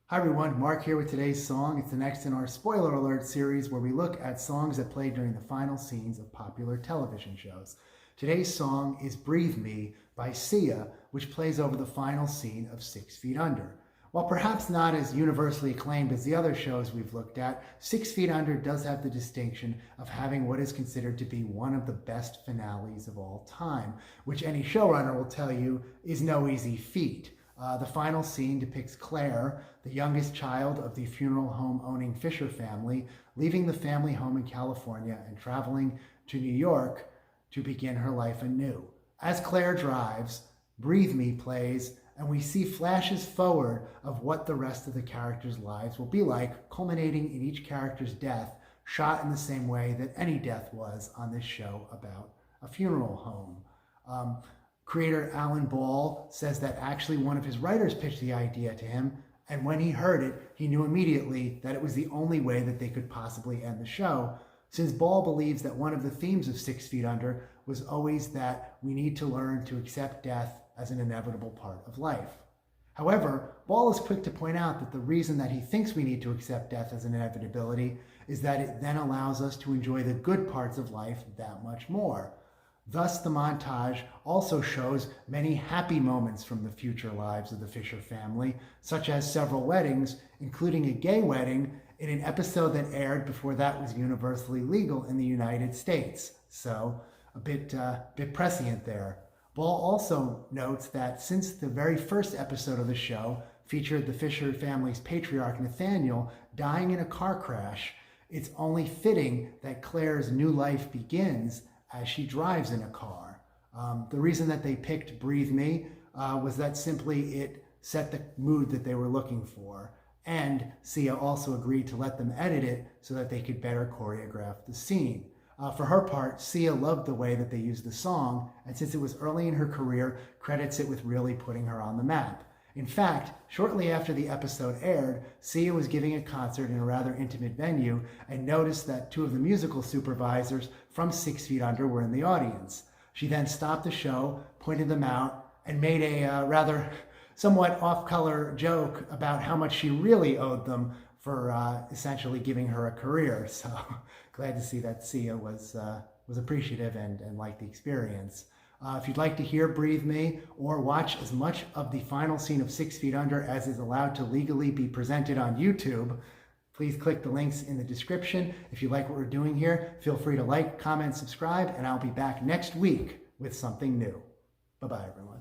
Hi everyone, Mark here with today's song. It's the next in our spoiler alert series where we look at songs that played during the final scenes of popular television shows. Today's song is Breathe Me by Sia, which plays over the final scene of 6 Feet Under. While perhaps not as universally acclaimed as the other shows we've looked at, 6 Feet Under does have the distinction of having what is considered to be one of the best finales of all time, which any showrunner will tell you is no easy feat. The final scene depicts Claire, the youngest child of the funeral home owning Fisher family, leaving the family home in California and traveling to New York to begin her life anew. As Claire drives, Breathe Me plays, and we see flashes forward of what the rest of the characters' lives will be like, culminating in each character's death, shot in the same way that any death was on this show about a funeral home. Creator Alan Ball says that actually one of his writers pitched the idea to him, and when he heard it, he knew immediately that it was the only way that they could possibly end the show, since Ball believes that one of the themes of 6 Feet Under was always that we need to learn to accept death as an inevitable part of life. However, Ball is quick to point out that the reason that he thinks we need to accept death as an inevitability is that it then allows us to enjoy the good parts of life that much more. Thus, the montage also shows many happy moments from the future lives of the Fisher family, such as several weddings, including a gay wedding in an episode that aired before that was universally legal in the United States. So, a bit prescient there. Ball also notes that since the very first episode of the show featured the Fisher family's patriarch Nathaniel dying in a car crash, it's only fitting that Claire's new life begins as she drives in a car. The reason that they picked Breathe Me was that simply it set the mood that they were looking for. And Sia also agreed to let them edit it so that they could better choreograph the scene. For her part, Sia loved the way that they used the song, and since it was early in her career, credits it with really putting her on the map. In fact, shortly after the episode aired, Sia was giving a concert in a rather intimate venue and noticed that two of the musical supervisors from 6 Feet Under were in the audience. She then stopped the show, pointed them out, and made a rather somewhat off-color joke about how much she really owed them for essentially giving her a career. So glad to see that Sia was appreciative and liked the experience. If you'd like to hear Breathe Me or watch as much of the final scene of 6 Feet Under as is allowed to legally be presented on YouTube, please click the links in the description. If you like what we're doing here, feel free to like, comment, subscribe, and I'll be back next week with something new. Bye-bye, everyone.